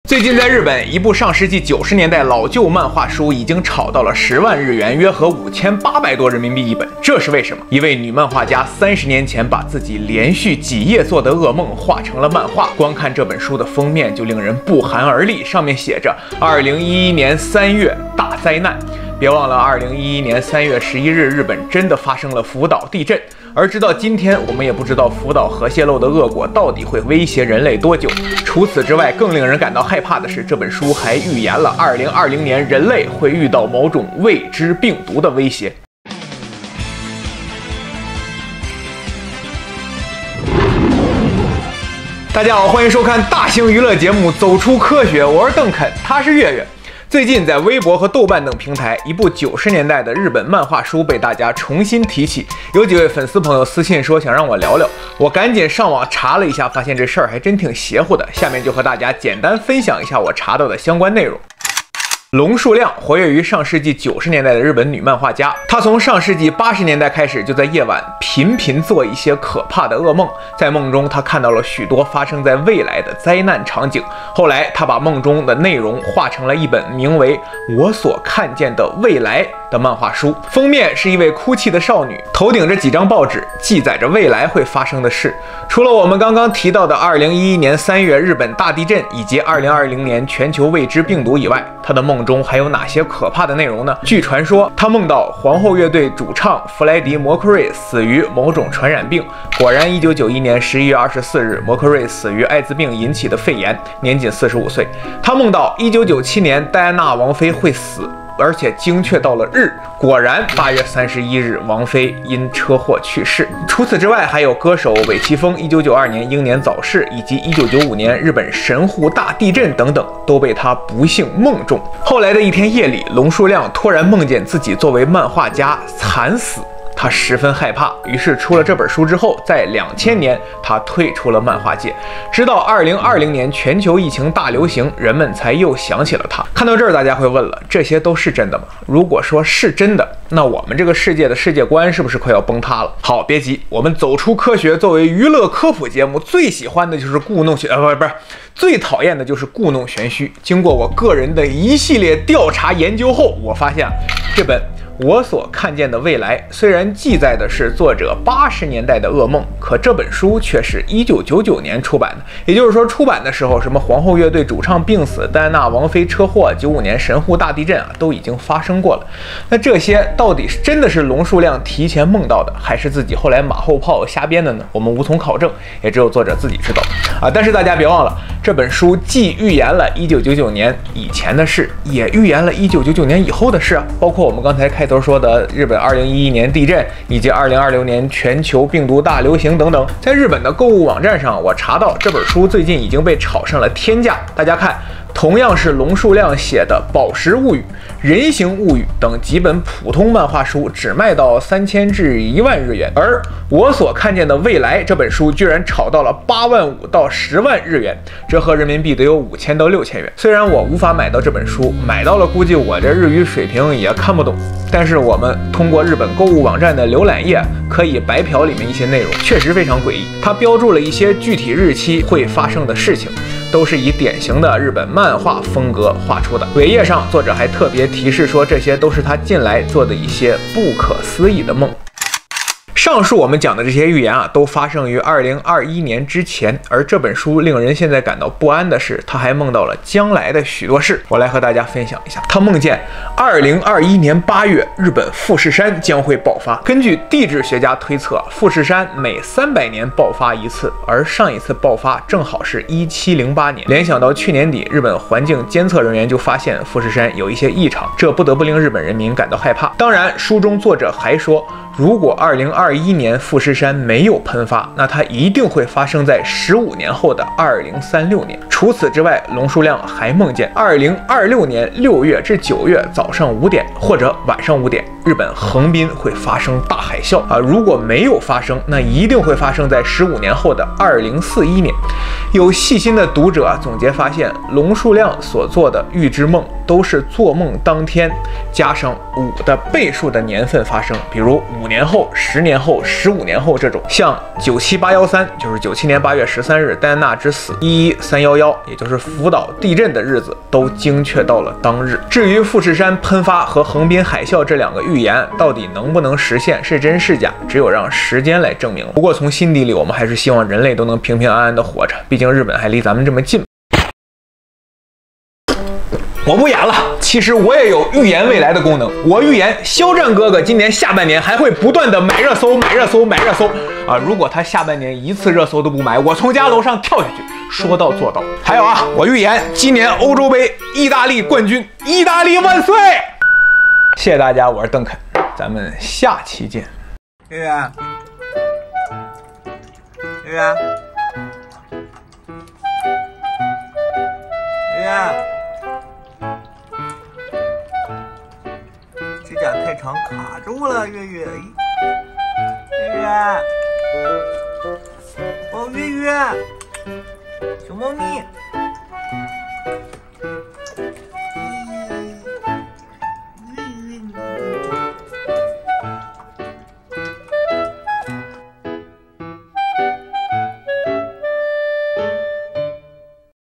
最近在日本，一部上世纪90年代老旧漫画书已经炒到了10万日元，约合5800多人民币一本。这是为什么？一位女漫画家30年前把自己连续几夜做的噩梦画成了漫画。光看这本书的封面就令人不寒而栗，上面写着2011年3月大灾难。别忘了2011年3月11日，日本真的发生了福岛地震。而直到今天，我们也不知道福岛核泄漏的恶果到底会威胁人类多久。除此之外，更令人感到害怕的是，这本书还预言了2020年人类会遇到某种未知病毒的威胁。大家好，欢迎收看大型娱乐节目《走出科学》，我是邓肯，他是月月。最近在微博和豆瓣等平台，一部90年代的日本漫画书被大家重新提起，有几位粉丝朋友私信说想让我聊聊，我赶紧上网查了一下，发现这事儿还真挺邪乎的。下面就和大家简单分享一下我查到的相关内容。龙树亮活跃于上世纪90年代的日本女漫画家，她从上世纪80年代开始就在夜晚频频做一些可怕的噩梦，在梦中她看到了许多发生在未来的灾难场景。后来她把梦中的内容画成了一本名为《我所看见的未来》的漫画书，封面是一位哭泣的少女，头顶着几张报纸，记载着未来会发生的事。除了我们刚刚提到的2011年3月日本大地震以及2020年全球未知病毒以外，她的梦中还有哪些可怕的内容呢？据传说，她梦到皇后乐队主唱弗莱迪·摩克瑞死于某种传染病。果然，1991年11月24日，摩克瑞死于艾滋病引起的肺炎，年仅45岁。她梦到1997年戴安娜王妃会死，而且精确到了日，果然8月31日，王菲因车祸去世。除此之外，还有歌手尾崎峰1992年英年早逝，以及1995年日本神户大地震等等，都被他不幸梦中。后来的一天夜里，龙树亮突然梦见自己作为漫画家惨死。他十分害怕，于是出了这本书之后，在2000年他退出了漫画界，直到2020年全球疫情大流行，人们才又想起了他。看到这儿，大家会问了，这些都是真的吗？如果说是真的，那我们这个世界的世界观是不是快要崩塌了？好，别急，我们走出科学作为娱乐科普节目，最喜欢的就是故弄玄不是最讨厌的就是故弄玄虚。经过我个人的一系列调查研究后，我发现这本我所看见的未来虽然记载的是作者80年代的噩梦，可这本书却是1999年出版的。也就是说，出版的时候，什么皇后乐队主唱病死、戴安娜王妃车祸、95年神户大地震都已经发生过了。那这些到底是真的是龙树亮提前梦到的，还是自己后来马后炮瞎编的呢？我们无从考证，也只有作者自己知道啊。但是大家别忘了，这本书既预言了1999年以前的事，也预言了1999年以后的事啊，包括我们刚才开头说的日本2011年地震，以及2026年全球病毒大流行等等。在日本的购物网站上，我查到这本书最近已经被炒上了天价。大家看，同样是龙树亮写的《宝石物语》《人形物语》等几本普通漫画书只卖到3000至1万日元，而我所看见的未来这本书居然炒到了8万5到10万日元，折合人民币得有5000到6000元。虽然我无法买到这本书，买到了估计我这日语水平也看不懂，但是我们通过日本购物网站的浏览页可以白嫖里面一些内容，确实非常诡异。它标注了一些具体日期会发生的事情，都是以典型的日本漫画风格画出的。尾页上，作者还特别提示说，这些都是他近来做的一些不可思议的梦。上述我们讲的这些预言都发生于2021年之前，而这本书令人现在感到不安的是，他还梦到了将来的许多事。我来和大家分享一下，他梦见2021年8月，日本富士山将会爆发。根据地质学家推测，富士山每300年爆发一次，而上一次爆发正好是1708年。联想到去年底，日本环境监测人员就发现富士山有一些异常，这不得不令日本人民感到害怕。当然，书中作者还说，如果2021年富士山没有喷发，那它一定会发生在15年后的2036年。除此之外，龙树亮还梦见2026年6月至9月早上5点或者晚上5点，日本横滨会发生大海啸啊！如果没有发生，那一定会发生在15年后的2041年。有细心的读者总结发现，龙树亮所做的预知梦都是做梦当天加上5的倍数的年份发生，比如5年后、10年后、15年后这种。像97813，就是97年8月13日戴安娜之死；11311，也就是福岛地震的日子，都精确到了当日。至于富士山喷发和横滨海啸这2个预言到底能不能实现，是真是假，只有让时间来证明了。不过从心底里，我们还是希望人类都能平平安安的活着，毕竟日本还离咱们这么近。我不演了，其实我也有预言未来的功能。我预言肖战哥哥今年下半年还会不断的买热搜啊！如果他下半年1次热搜都不买，我从家楼上跳下去，说到做到。还有啊，我预言今年欧洲杯意大利冠军，意大利万岁！谢谢大家，我是邓肯，咱们下期见。月月，月月，月月。指甲太长卡住了，月月，月月，哦，月月，小猫咪。